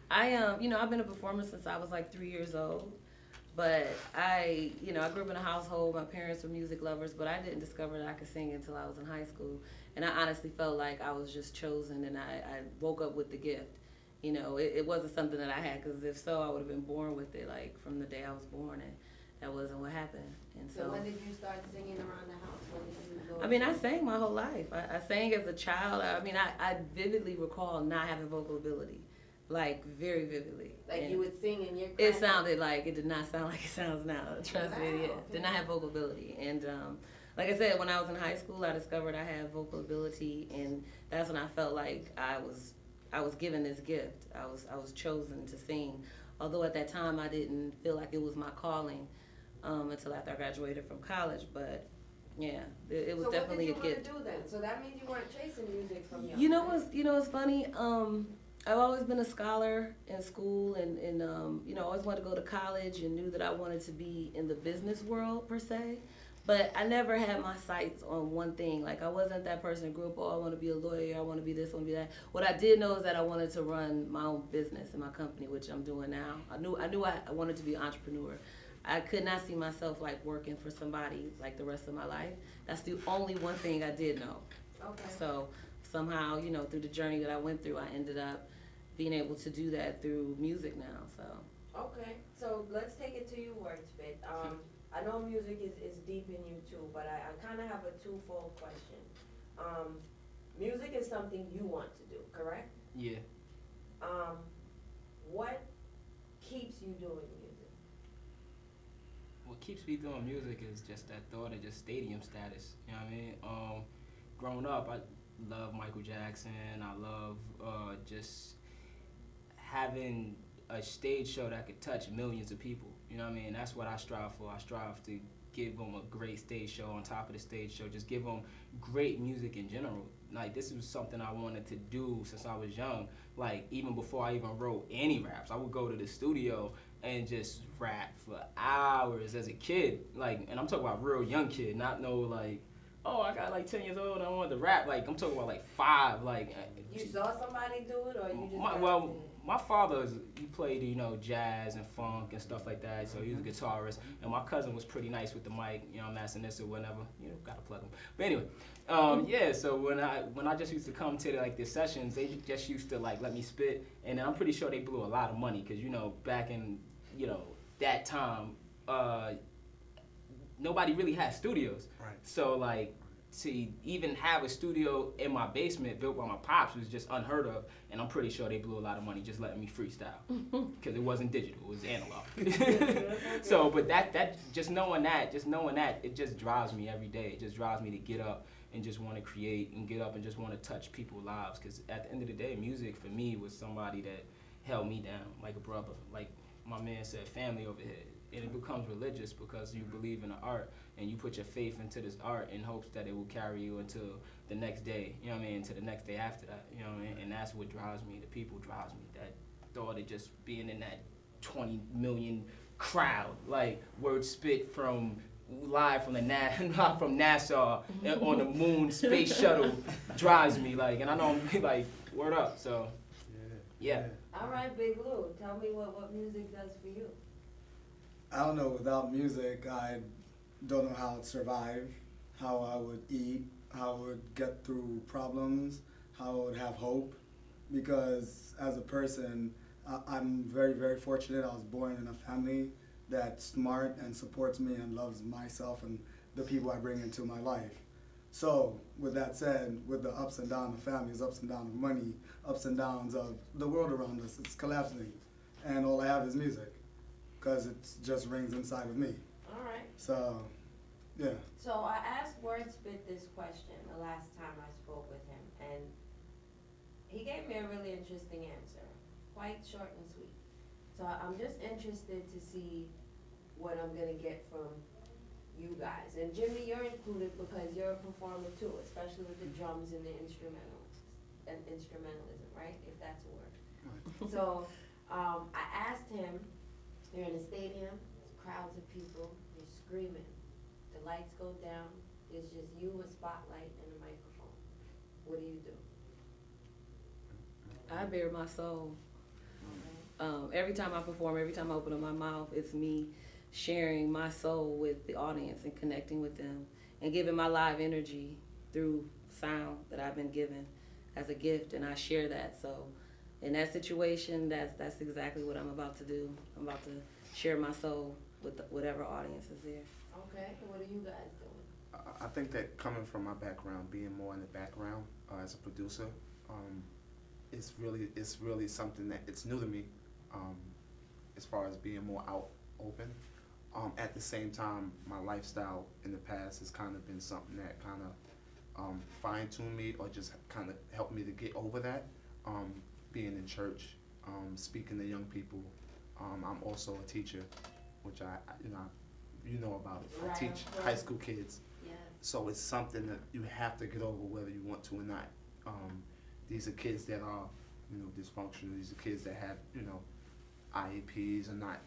I've been a performer since I was like 3 years old. But I grew up in a household. My parents were music lovers, but I didn't discover that I could sing until I was in high school. And I honestly felt like I was just chosen, and I woke up with the gift. It wasn't something that I had, because if so, I would have been born with it, like from the day I was born, and that wasn't what happened. And so when did you start singing around the house? When did you go? I sang my whole life. I sang as a child. I vividly recall not having vocal ability, like very vividly. Like, and you would sing in your it sounded like, it did not sound like it sounds now. Trust me, yeah. Okay. Did not have vocal ability. And like I said, when I was in high school, I discovered I had vocal ability, and that's when I felt like I was given this gift. I was chosen to sing. Although at that time I didn't feel like it was my calling until after I graduated from college. But yeah, it was so definitely a gift. So what did you want to do then? So that means you weren't chasing music from young. What's funny? I've always been a scholar in school, and always wanted to go to college, and knew that I wanted to be in the business world per se. But I never had my sights on one thing. Like, I wasn't that person who grew up, oh, I want to be a lawyer, I want to be this, I want to be that. What I did know is that I wanted to run my own business and my company, which I'm doing now. I knew I wanted to be an entrepreneur. I could not see myself like working for somebody like the rest of my life. That's the only one thing I did know. Okay. So somehow, through the journey that I went through, I ended up being able to do that through music now. So. Okay. So let's take it to you, Wordspit. I know music is deep in you too, but I kind of have a twofold question. Music is something you want to do, correct? Yeah. What keeps you doing music? What keeps me doing music is just that thought of just stadium status. You know what I mean? Growing up, I love Michael Jackson. I love just having a stage show that could touch millions of people. You know what I mean? That's what I strive for. I strive to give them a great stage show on top of the stage show. Just give them great music in general. Like, this was something I wanted to do since I was young. Like, even before I even wrote any raps, I would go to the studio and just rap for hours as a kid. Like, and I'm talking about real young kid, not no like, oh, I got like 10 years old and I wanted to rap. Like, I'm talking about like 5. Like, you saw somebody do it, or you just my father, he played, jazz and funk and stuff like that, so he was a guitarist. And my cousin was pretty nice with the mic, mastering this or whatever. Gotta plug him. But anyway, yeah. So when I just used to come to the sessions, they just used to like let me spit, and I'm pretty sure they blew a lot of money because back in that time, nobody really had studios. Right. So like, to even have a studio in my basement built by my pops was just unheard of, and I'm pretty sure they blew a lot of money just letting me freestyle because it wasn't digital, it was analog. So, but that just knowing that, it just drives me every day. It just drives me to get up and just want to create, and get up and just want to touch people's lives, because at the end of the day, music for me was somebody that held me down like a brother, like my man said, family over here. And it becomes religious because you believe in the art and you put your faith into this art in hopes that it will carry you into the next day, into the next day after that, and that's what drives me. The people drives me. That thought of just being in that 20 million crowd, like Wordspit from live from from NASA on the moon space shuttle drives me, like, and I know I'm like, word up, so yeah. All right, Big Lou, tell me what music does for you. I don't know, without music, I don't know how I'd survive, how I would eat, how I would get through problems, how I would have hope. Because as a person, I'm very, very fortunate. I was born in a family that's smart and supports me and loves myself and the people I bring into my life. So, with that said, with the ups and downs of families, ups and downs of money, ups and downs of the world around us, it's collapsing. And all I have is music, because it just rings inside of me. All right. So, yeah. So I asked Wordspit this question the last time I spoke with him, and he gave me a really interesting answer, quite short and sweet. So I'm just interested to see what I'm gonna get from you guys. And Jimmy, you're included because you're a performer too, especially with the drums and the instrumentalism, right? If that's a word. Right. So I asked him, you're in a stadium, there's crowds of people, you're screaming. The lights go down, it's just you, a spotlight, and a microphone. What do you do? I bare my soul. every time I perform, every time I open up my mouth, it's me sharing my soul with the audience and connecting with them and giving my live energy through sound that I've been given as a gift, and I share that. So in that situation, that's exactly what I'm about to do. I'm about to share my soul with whatever audience is there. Okay, what are you guys doing? I think that coming from my background, being more in the background as a producer, it's really something that it's new to me, as far as being more out open. At the same time, my lifestyle in the past has kind of been something that kind of fine-tuned me or just kind of helped me to get over that. Being in church, speaking to young people. I'm also a teacher, which you know about it. I Right, teach right. high school kids. Yeah. So it's something that you have to get over whether you want to or not. These are kids that are, dysfunctional. These are kids that have, IEPs and are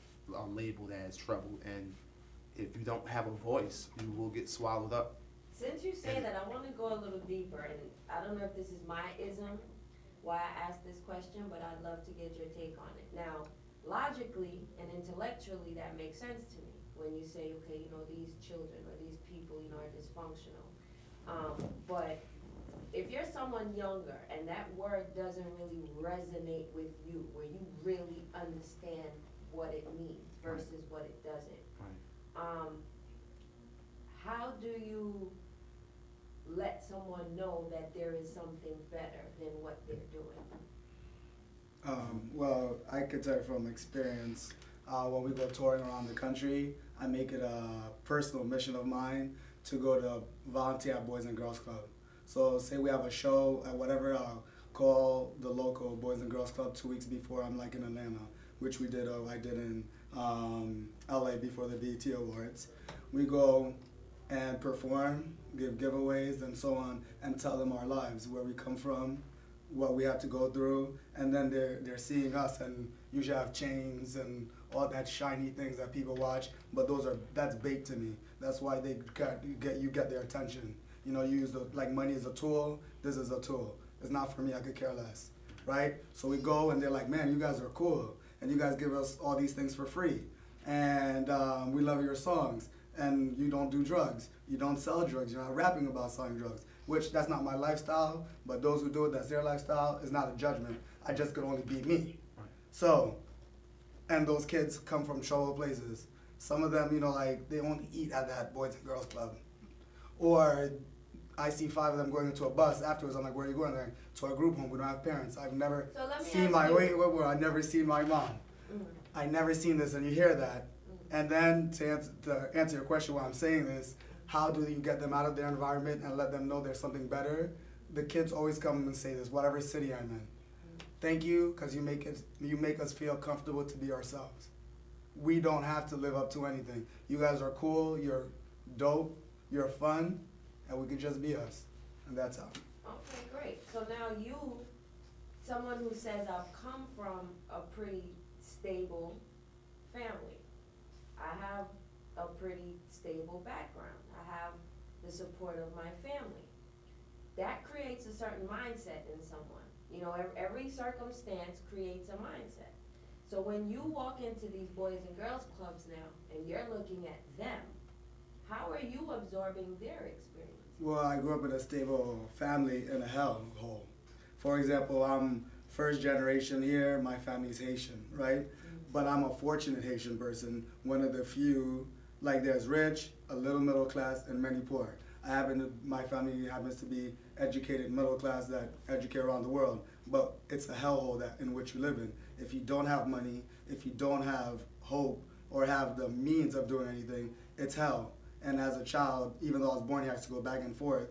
labeled as trouble. And if you don't have a voice, you will get swallowed up. Since you say that, I want to go a little deeper, and I don't know if this is my ism, why I asked this question, but I'd love to get your take on it. Now, logically and intellectually, that makes sense to me when you say, okay, these children or these people, are dysfunctional. But if you're someone younger and that word doesn't really resonate with you, where you really understand what it means versus what it doesn't, Right. how do you let someone know that there is something better than what they're doing? Well, I could tell you from experience, when we go touring around the country, I make it a personal mission of mine to go to volunteer at Boys and Girls Club. So say we have a show at whatever, I'll call the local Boys and Girls Club 2 weeks before I'm like in Atlanta, which we did, I did in LA before the BET Awards. We go and perform, give giveaways and so on, and tell them our lives, where we come from, what we have to go through, and then they're seeing us and usually have chains and all that shiny things that people watch, but that's bait to me. That's why you get their attention. You use money as a tool. This is a tool. It's not for me. I could care less, right? So we go and they're like, man, you guys are cool, and you guys give us all these things for free, and we love your songs, and you don't do drugs. You don't sell drugs. You're not rapping about selling drugs, which that's not my lifestyle, but those who do it, that's their lifestyle. It's not a judgment. I just could only be me. Right. So, and those kids come from troubled places. Some of them, they only eat at that Boys and Girls Club. Or I see 5 of them going into a bus afterwards. I'm like, where are you going? They're to our group home. We don't have parents. I've never So let me seen ask my, you- I've never seen my mom. Mhm. I never seen this, and you hear that. And then to answer your question why I'm saying this, how do you get them out of their environment and let them know there's something better? The kids always come and say this, whatever city I'm in. Thank you, because you make us feel comfortable to be ourselves. We don't have to live up to anything. You guys are cool, you're dope, you're fun, and we can just be us. And that's how. Okay, great. So now you, someone who says I've come from a pretty stable family. I have a pretty stable background. I have the support of my family. That creates a certain mindset in someone. Every circumstance creates a mindset. So when you walk into these Boys and Girls Clubs now, and you're looking at them, how are you absorbing their experience? Well, I grew up in a stable family in a hellhole. For example, I'm first generation here, my family's Haitian, right? But I'm a fortunate Haitian person, one of the few, there's rich, a little middle class, and many poor. My family happens to be educated middle class that educate around the world, but it's a hellhole in which you live in. If you don't have money, if you don't have hope, or have the means of doing anything, it's hell. And as a child, even though I was born here, I used to go back and forth,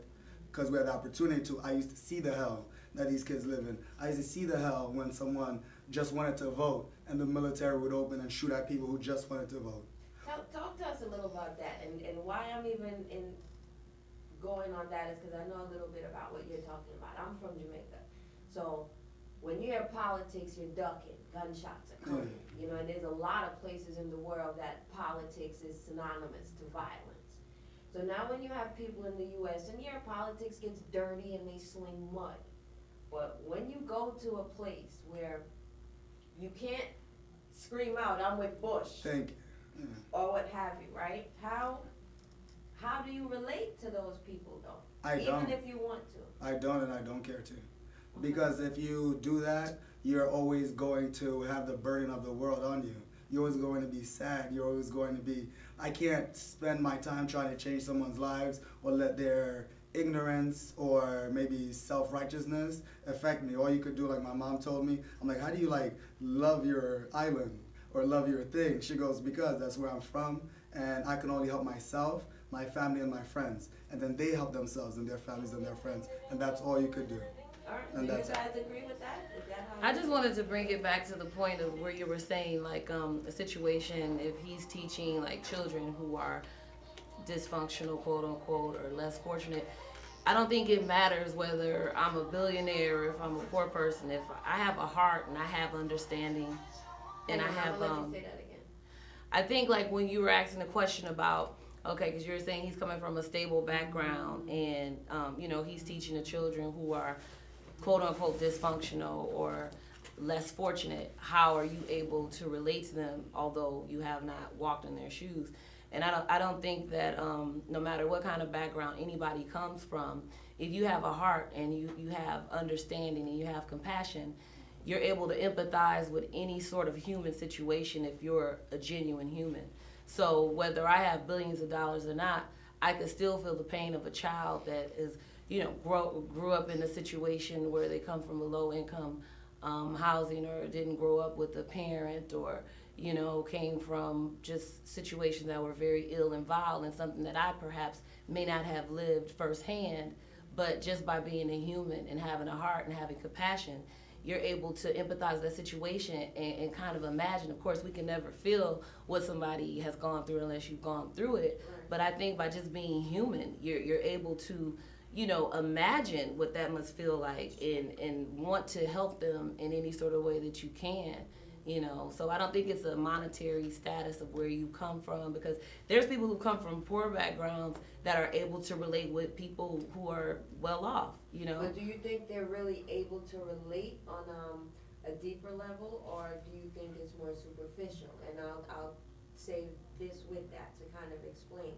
because we had the opportunity to, I used to see the hell that these kids live in. I used to see the hell when someone just wanted to vote, and the military would open and shoot at people who just wanted to vote. Talk to us a little about that, and why I'm even going on that is because I know a little bit about what you're talking about. I'm from Jamaica, so when you hear politics, you're ducking. Gunshots are coming, and there's a lot of places in the world that politics is synonymous to violence. So now when you have people in the U.S., and politics gets dirty and they sling mud, but when you go to a place where you can't scream out, I'm with Bush, Thank you. Yeah. or what have you, right? How do you relate to those people though? I don't. Even if you want to. I don't, and I don't care to. Because if you do that, you're always going to have the burden of the world on you. You're always going to be sad. You're always going to be, I can't spend my time trying to change someone's lives or let their ignorance or maybe self-righteousness affect me. All you could do, like my mom told me, I'm like, how do you like love your island or love your thing? She goes, because that's where I'm from, and I can only help myself, my family, and my friends. And then they help themselves and their families and their friends. And that's all you could do. All right, And do you that's it. guys agree with that? Is that how I just wanted to bring it back to the point of where you were saying, like, a situation, if he's teaching, like, children who are dysfunctional, quote unquote, or less fortunate, I don't think it matters whether I'm a billionaire or if I'm a poor person. If I have a heart and I have understanding and I Hang on, have, I'm gonna let you say that again. I think like when you were asking the question about, okay, because you were saying he's coming from a stable background and, you know, he's teaching the children who are quote unquote dysfunctional or less fortunate, how are you able to relate to them although you have not walked in their shoes? And I don't think that no matter what kind of background anybody comes from, if you have a heart and you have understanding and you have compassion, you're able to empathize with any sort of human situation if you're a genuine human. So whether I have billions of dollars or not, I could still feel the pain of a child that is, you know, grew up in a situation where they come from a low income housing or didn't grow up with a parent or, you know, came from just situations that were very ill and vile and something that I perhaps may not have lived firsthand, but just by being a human and having a heart and having compassion, you're able to empathize with that situation and kind of imagine. Of course, we can never feel what somebody has gone through unless you've gone through it. But I think by just being human, you're able to, you know, imagine what that must feel like and want to help them in any sort of way that you can. You know, so I don't think it's a monetary status of where you come from, because there's people who come from poor backgrounds that are able to relate with people who are well off, you know. But do you think they're really able to relate on a deeper level, or do you think it's more superficial? And I'll say this with that to kind of explain.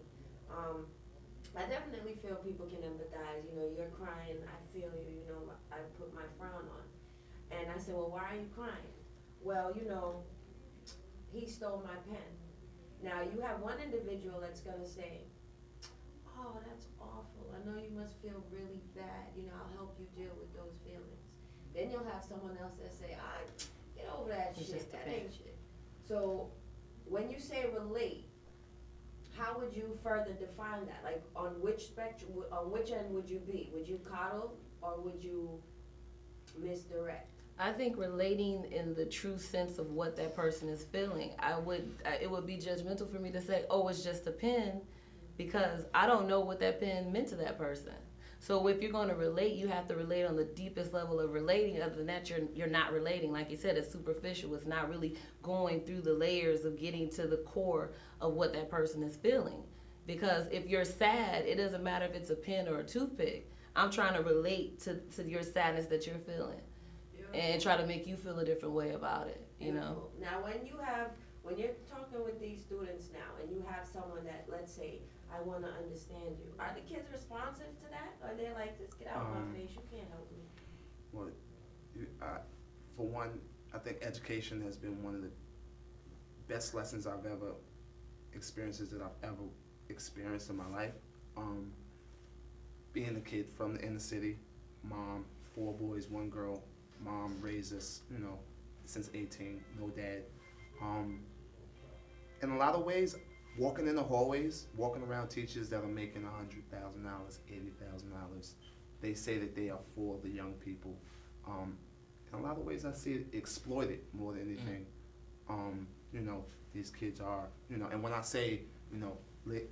I definitely feel people can empathize. You know, you're crying, I feel you. You know, I put my frown on, and I said, well, why are you crying? Well, you know, he stole my pen. Now, you have one individual that's going to say, oh, that's awful. I know you must feel really bad. You know, I'll help you deal with those feelings. Then you'll have someone else that say, get over that It's shit. just a That pen. ain't shit. So, when you say relate, how would you further define that? Like, on which spectrum, on which end would you be? Would you coddle or would you misdirect? I think relating in the true sense of what that person is feeling, it would be judgmental for me to say, oh, it's just a pen, because I don't know what that pen meant to that person. So if you're going to relate, you have to relate on the deepest level of relating. Other than that, you're not relating. Like you said, it's superficial. It's not really going through the layers of getting to the core of what that person is feeling. Because if you're sad, it doesn't matter if it's a pen or a toothpick. I'm trying to relate to your sadness that you're feeling. And try to make you feel a different way about it, you know. Now, when you're talking with these students now, and you have someone that, let's say, I want to understand you, are the kids responsive to that? Or they're like, just get out of my face, you can't help me? Well, for one, I think education has been one of the best lessons I've ever experiences that I've ever experienced in my life. Being a kid from the inner city, mom, 4 boys, 1 girl. Mom raised us, you know, since 18, no dad. In a lot of ways, walking in the hallways, walking around teachers that are making $100,000, $80,000, they say that they are for the young people. In a lot of ways, I see it exploited more than anything. You know, these kids are, you know, and when I say, you know,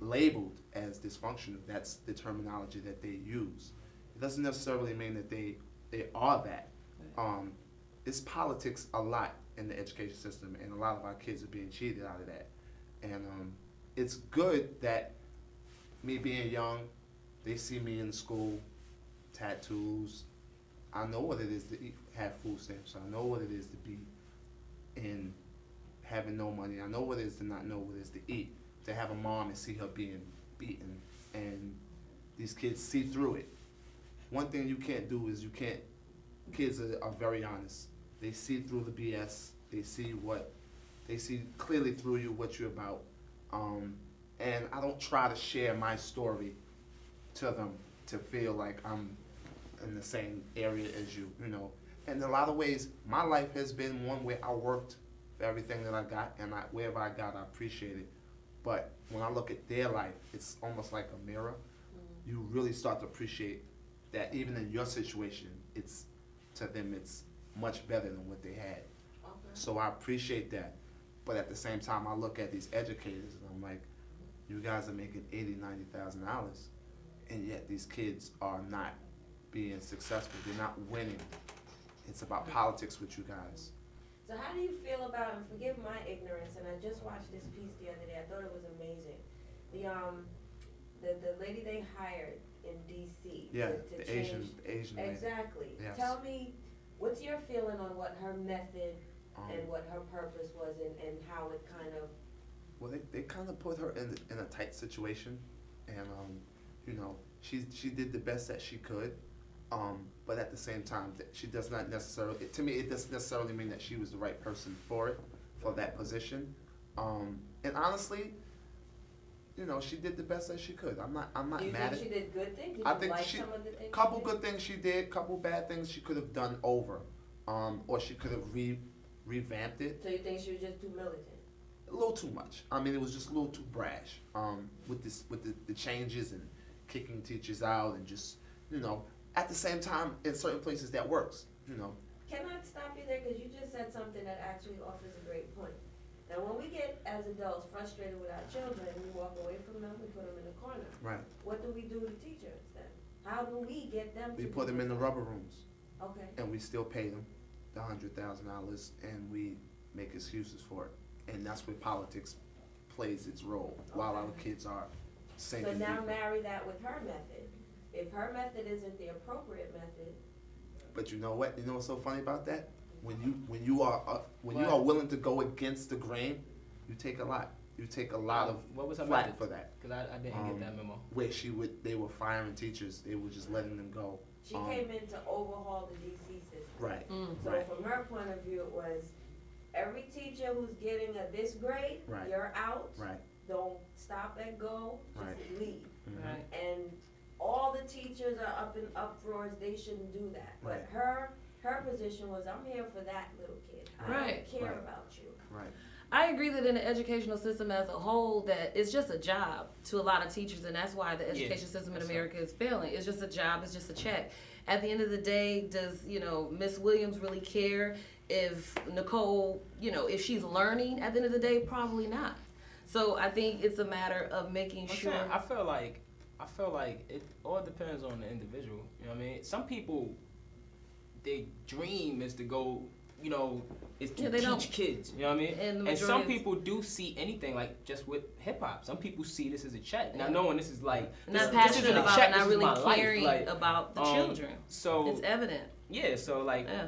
labeled as dysfunctional, that's the terminology that they use. It doesn't necessarily mean that they are that. It's politics a lot in the education system, and a lot of our kids are being cheated out of that. And it's good that me being young, they see me in school, tattoos. I know what it is to have food stamps. I know what it is to be having no money. I know what it is to not know what it is to eat, to have a mom and see her being beaten, and these kids see through it. One thing you can't do is kids are very honest. They see through the BS. They see clearly through you what you're about. And I don't try to share my story to them to feel like I'm in the same area as you, you know. And in a lot of ways, my life has been one where I worked for everything that I got, and wherever I got, I appreciate it. But when I look at their life, it's almost like a mirror. You really start to appreciate that even in your situation, to them it's much better than what they had. Okay. So I appreciate that. But at the same time, I look at these educators and I'm like, you guys are making $80,000, $90,000, and yet these kids are not being successful. They're not winning. It's about politics with you guys. So how do you feel about, and forgive my ignorance, and I just watched this piece the other day, I thought it was amazing. The lady they hired in DC Yeah, to the change. Asian lady. Exactly. Yes. Tell me, what's your feeling on what her method and what her purpose was, and how it kind of. Well, they kind of put her in a tight situation, and you know, she did the best that she could, but at the same time, she does not necessarily. To me, it doesn't necessarily mean that she was the right person for that position, and honestly, you know, she did the best that she could. I'm not Do you mad think at. she did good things? Did I you think like she some of the things? couple she did? good things she did, couple bad things she could have done over, or she could have revamped it. So you think she was just too militant? A little too much. I mean, it was just a little too brash. With the changes and kicking teachers out and just, you know, at the same time in certain places that works. You know. Can I stop you there? Because you just said something that actually offers a great point. Now, when we get, as adults, frustrated with our children, we walk away from them, we put them in the corner. Right. What do we do to teachers then? How do we get them to We put them in the rubber rooms, Okay. and we still pay them the $100,000, and we make excuses for it. And that's where politics plays its role, while our kids are So sinking now deeper. marry that with her method. If her method isn't the appropriate method, But you know what? You know what's so funny about that? When you are willing to go against the grain, you take a lot. You take a lot of What was her flack method? for that. Because I didn't get that memo. Where they were firing teachers, they were just letting them go. she came in to overhaul the DC system. Right. So Right. from her point of view, it was every teacher who's getting a this grade, Right. you're out. Right. Don't stop and go, just Right. leave. Mhm. Right. And all the teachers are up in uproars, they shouldn't do that. Right. But her position was, I'm here for that little kid. I Right. don't care Right. about you. Right. I agree that in the educational system as a whole, that it's just a job to a lot of teachers, and that's why the education system in that's America is failing. It's just a job, it's just a check. At the end of the day, does, Miss Williams really care if Nicole, if she's learning at the end of the day? Probably not. So I think it's a matter of making sure. I feel like it all depends on the individual. You know what I mean? Some people, their dream is to go, is to they don't. teach kids. You know what I mean? And the And some majority people do see anything, like just with hip hop. Some people see this as a check. Now knowing this is like Not this passionate isn't a about check, it, not this is really my caring life. Like, about the children. So It's evident. yeah, so like Yeah.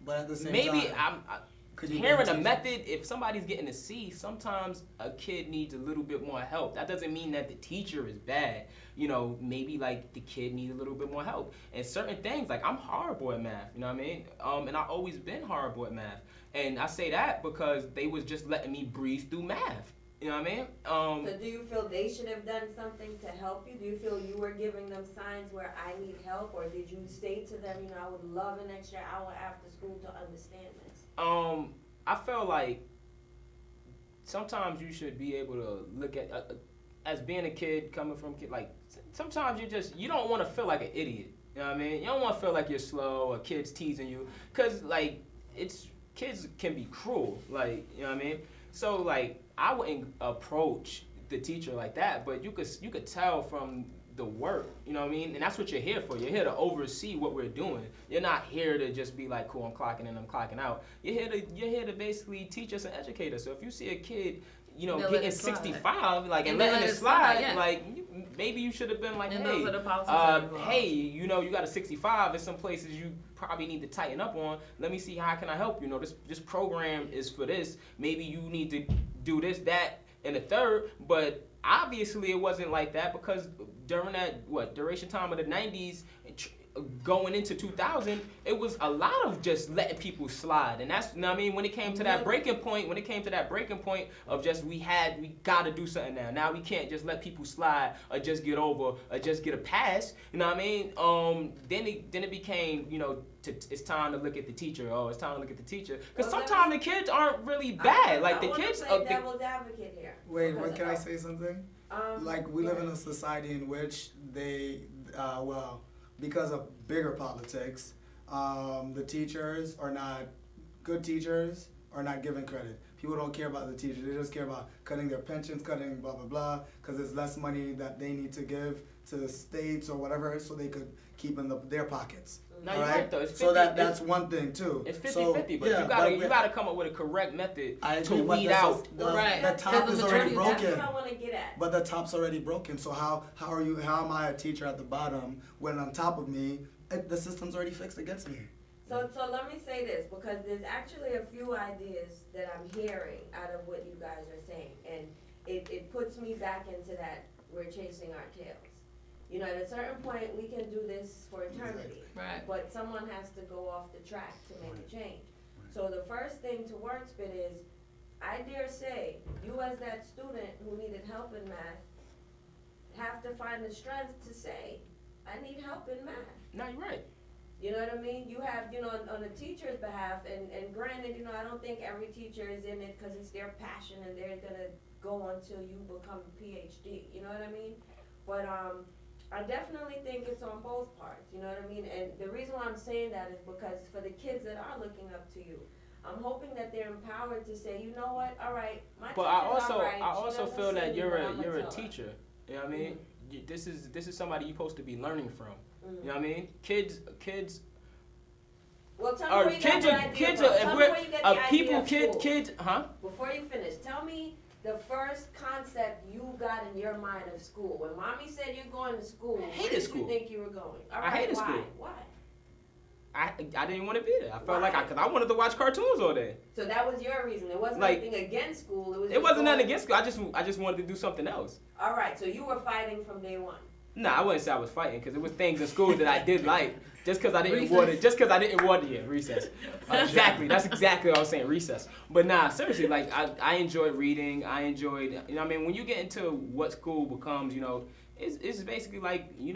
But at the same maybe time, I'm could you hearing a teach- method. If somebody's getting a C, sometimes a kid needs a little bit more help. That doesn't mean that the teacher is bad. Maybe like the kid needs a little bit more help. And certain things, like I'm horrible at math. You know what I mean? And I've always been horrible at math. And I say that because they was just letting me breeze through math. You know what I mean? So do you feel they should have done something to help you? Do you feel you were giving them signs where I need help? Or did you say to them, I would love an extra hour after school to understand this? I feel like sometimes you should be able to look at, as being a kid, coming from kid, like sometimes you don't want to feel like an idiot. You know what I mean? You don't want to feel like you're slow or kids teasing you, cause like kids can be cruel. Like, you know what I mean? So like I wouldn't approach the teacher like that, but you could tell from the work, you know what I mean? And that's what you're here for. You're here to oversee what we're doing. You're not here to just be like, cool, I'm clocking in, I'm clocking out. You're here to basically teach us and educate us. So if you see a kid, They'll let getting it slide. 65, like, and And they letting let it it slide, slide, yeah. like, maybe you should have been like, And hey, those are the policies that involve. hey, you got a 65. There's some places you probably need to tighten up on. Let me see how can I help you. This program is for this. Maybe you need to do this, that, and the third. But obviously, it wasn't like that because during that duration time of the 90s. Going into 2000, it was a lot of just letting people slide, and that's, when it came to that breaking point, of just we gotta do something now. Now we can't just let people slide or just get over or just get a pass. You know what I mean? Then it became, it's time to look at the teacher. Oh, it's time to look at the teacher because sometimes the kids aren't really bad. Like the kids. I want to play devil's advocate here. Wait, can I say something? Like we live in a society in which they, because of bigger politics, the teachers are not, good teachers are not given credit. People don't care about the teachers. They just care about cutting their pensions, cutting blah, blah, blah, because there's less money that they need to give to the states or whatever so they could keep in their pockets. No, you're right though. It's 50, so that's one thing too. It's 50-50, so, but yeah, you gotta come up with a correct method to weed out. The top is already broken. That's what I want to get at. But the top's already broken. So how am I a teacher at the bottom when on top of me the system's already fixed against me? So let me say this, because there's actually a few ideas that I'm hearing out of what you guys are saying, and it puts me back into that we're chasing our tails. At a certain point, we can do this for eternity. Right. But someone has to go off the track to make a change. So the first thing to Wordspit is, I dare say, you as that student who needed help in math, have to find the strength to say, I need help in math. No, you're right. You know what I mean? You have, on the teacher's behalf, and granted, I don't think every teacher is in it because it's their passion and they're gonna go until you become a PhD. You know what I mean? But I definitely think it's on both parts, you know what I mean? And the reason why I'm saying that is because for the kids that are looking up to you, I'm hoping that they're empowered to say, you know what, all right, my But teacher's all right. I She also doesn't feel see that me, you're but I'ma a tell her. teacher. You know what I mean? This is somebody you're supposed to be learning from. Mhm. You know what I mean? Kids. Well, tell me Or where you kids got are the idea kids from. are Tell me where you got the people idea of school. kids huh? Before you finish, tell me the first concept you got in your mind of school. When mommy said you're going to school, I where hated did school. you think you were going? All I right, hated why? school. Why? I didn't want to be there. I felt Why? because I wanted to watch cartoons all day. So that was your reason. It wasn't Like, anything against school. It was. It just wasn't nothing going- against school. I just wanted to do something else. All right. So you were fighting from day one. No, I wouldn't say I was fighting because it was things in school that I did like. Just because I didn't Recess. want it. Just because I didn't want it. Yeah, recess. Exactly. That's exactly what I was saying. Recess. But nah, seriously, like I enjoyed reading. I enjoyed. You know, what I mean, when you get into what school becomes, it's basically like you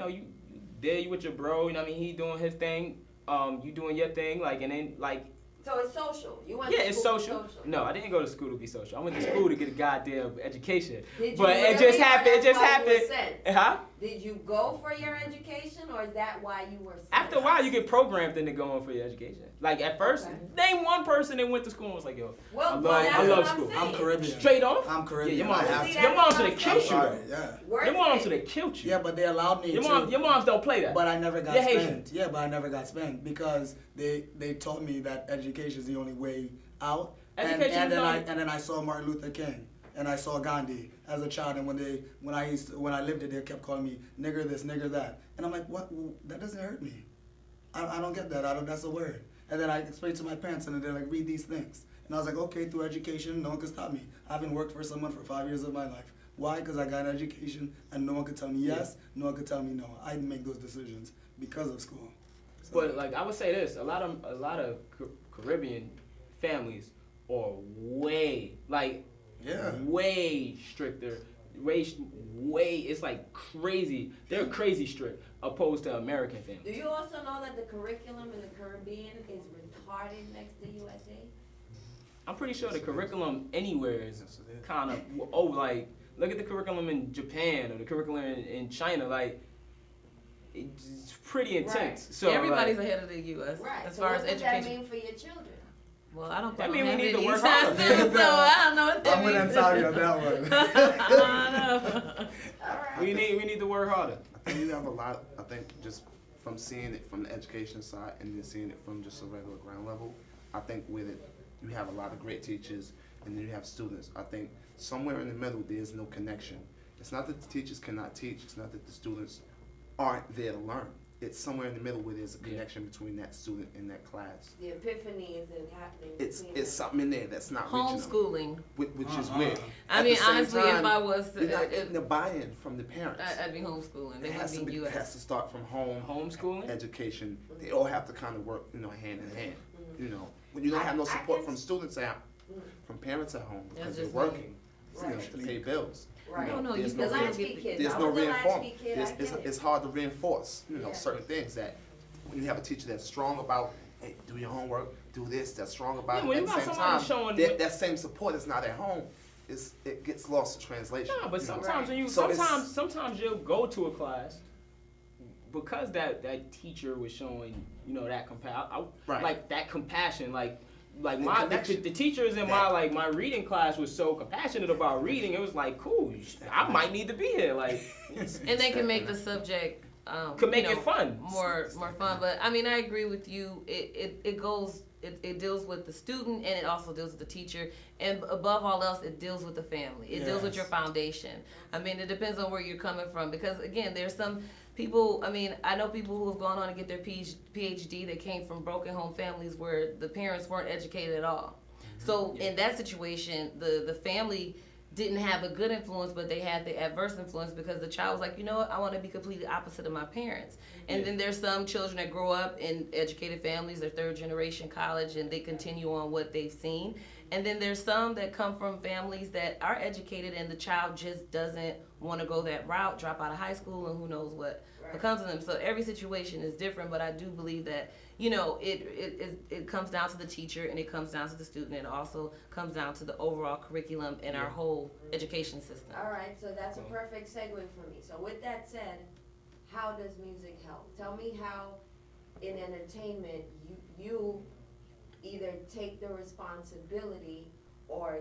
there you with your bro. You know, what I mean, he doing his thing. You doing your thing. Like and then like. So it's social. You went Yeah, to it's school social. for social. No, I didn't go to school to be social. I went to school to get a goddamn education. Did you But it really, just or happened. It that's just why you were happened. sent? Huh? Did you go for your education, or is that why you were sent? After a while, you get programmed into going for your education. Like at first, Okay. name one person that went to school and was like, "Yo, Well, I that's love what school. I'm saying. I'm Caribbean. straight off." I'm Caribbean. Yeah, your mom, I have See, to. your mom should have I'm killed you. sorry, though. yeah. Your mom Wordspit. should have killed you. Yeah, but they allowed me Your to. your moms don't play that. But I never got You're spanked. Haitian. Yeah, but I never got spanked because they told me that education is the only way out. And Education is then I saw Martin Luther King and I saw Gandhi as a child, and when I lived there, they kept calling me nigger this, nigger that, and I'm like, what? Well, that doesn't hurt me. I don't get that. That's a word. And then I explained to my parents, and they're like, read these things. And I was like, okay, through education, no one can stop me. I haven't worked for someone for 5 years of my life. Why? Because I got an education, and no one could tell me yes, no one could tell me no. I make those decisions because of school. So, But like I would say this, a lot of Caribbean families are way stricter. Way, it's like crazy. They're crazy strict opposed to American Do families. you also know that the curriculum in the Caribbean is retarded next to USA? I'm pretty sure the curriculum anywhere is Yes, it is. kind of like look at the curriculum in Japan or the curriculum in China, like it's pretty intense. Right. So Everybody's like, ahead of the U.S. Right. as so far what as does that education. mean for your children? Well, I don't. I plan mean, on we having need to any work time harder. soon, so I don't know what that I'm with means. Esnavi on that one. I know. All right. we need to work harder. I think you have a lot. I think just from seeing it from the education side and then seeing it from just a regular ground level, I think with it you have a lot of great teachers and then you have students. I think somewhere in the middle there is no connection. It's not that the teachers cannot teach. It's not that the students aren't there to learn. It's somewhere in the middle where there's a connection between that student and that class. The epiphany isn't happening. It's between them. something in there that's not reaching them, Homeschooling. which is weird. I At mean, the same honestly, if time, I was, you're not getting the buy-in from the parents. I'd be homeschooling. They It has wouldn't to be be, it has U.S. to start from home. Homeschooling? Education. They all have to kind of work, hand in hand. When you don't have no I support can- from students from parents at home because they're just working, Right. to pay bills. Right. No, There's you no The can real- still latchkey get kids. There's I no was a latchkey reinforcement. kid, I get it. It's hard to reinforce, Yeah. certain things that when you have a teacher that's strong about, hey, do your homework, do this, that's strong about Yeah, it. when At you the got same somebody time, showing that same support is not at home. It gets lost in translation. No, but you know? sometimes when you So it's- sometimes you'll go to a class because that teacher was showing that Right. like that compassion like The my connection. the teachers in my reading class was so compassionate about reading. It was like cool. I might need to be here. Like And they can make the subject could make it fun. more fun. But I mean, I agree with you. It deals with the student and it also deals with the teacher. And above all else, it deals with the family. It deals with your foundation. I mean, it depends on where you're coming from because again, there's some people. I mean, I know people who have gone on to get their PhD. They came from broken home families where the parents weren't educated at all. So in that situation, the family didn't have a good influence, but they had the adverse influence because the child was like, you know what, I want to be completely opposite of my parents. And then there's some children that grow up in educated families, they're third generation college, and they continue on what they've seen. And then there's some that come from families that are educated and the child just doesn't want to go that route, drop out of high school, and who knows what becomes of them. So every situation is different, but I do believe that, it comes down to the teacher and it comes down to the student and it also comes down to the overall curriculum and our whole education system. All right, so that's a perfect segue for me. So with that said, how does music help? Tell me how in entertainment you either take the responsibility or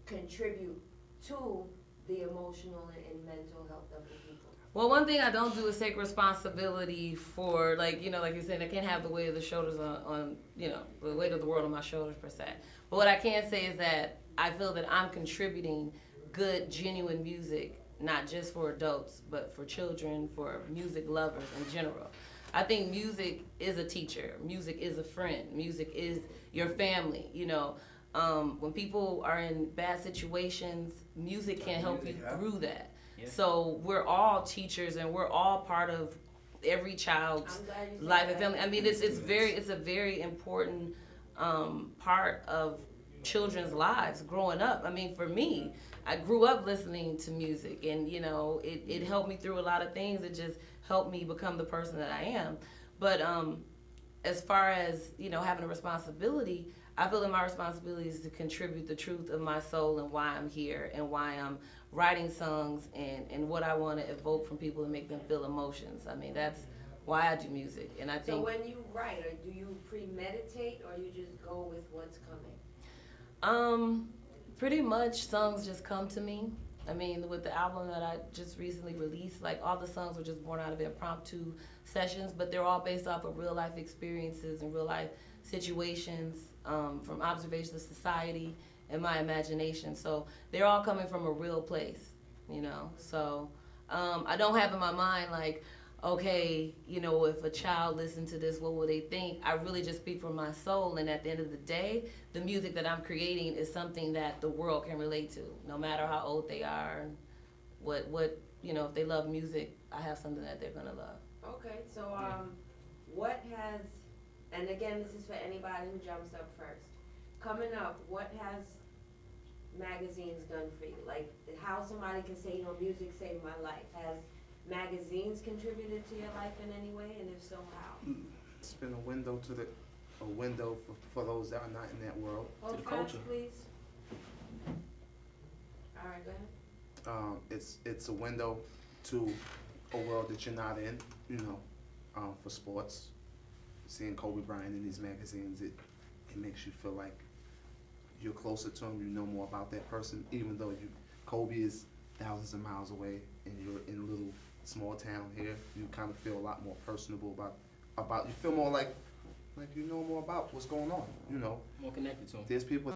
contribute to the emotional and mental health of the people. Well, one thing I don't do is take responsibility for, like you're saying, I can't have the weight of the shoulders on the weight of the world on my shoulders per se. But what I can say is that I feel that I'm contributing good, genuine music, not just for adults, but for children, for music lovers in general. I think music is a teacher. Music is a friend. Music is your family. When people are in bad situations, music can help you through that. Yeah. So we're all teachers and we're all part of every child's life and family. I mean, it's a very important part of children's lives growing up. I mean, for me, I grew up listening to music and it helped me through a lot of things. It just helped me become the person that I am. But as far as having a responsibility, I feel that my responsibility is to contribute the truth of my soul and why I'm here and why I'm writing songs and what I want to evoke from people to make them feel emotions. I mean, that's why I do music. And I think. So when you write, or do you premeditate, or you just go with what's coming? Pretty much songs just come to me. I mean, with the album that I just recently released, like all the songs were just born out of impromptu sessions, but they're all based off of real life experiences and real life situations, from observation of society and my imagination. So they're all coming from a real place, So I don't have in my mind like, okay, if a child listened to this, what will they think? I really just speak from my soul, and at the end of the day, the music that I'm creating is something that the world can relate to, no matter how old they are, and what if they love music, I have something that they're gonna love. Okay, so what has, and again, this is for anybody who jumps up first. Coming up, what has magazines done for you? Like how somebody can say, music saved my life. Has magazines contributed to your life in any way, and if so, how? It's been a window for those that are not in that world. Hold the fast, culture. please. All right, go ahead. It's a window to a world that you're not in, for sports. Seeing Kobe Bryant in these magazines, it makes you feel like you're closer to him, you know more about that person, even though Kobe is thousands of miles away and you're in a little small town here, you kind of feel a lot more personable about you feel more like you know more about what's going on, More connected to him. There's people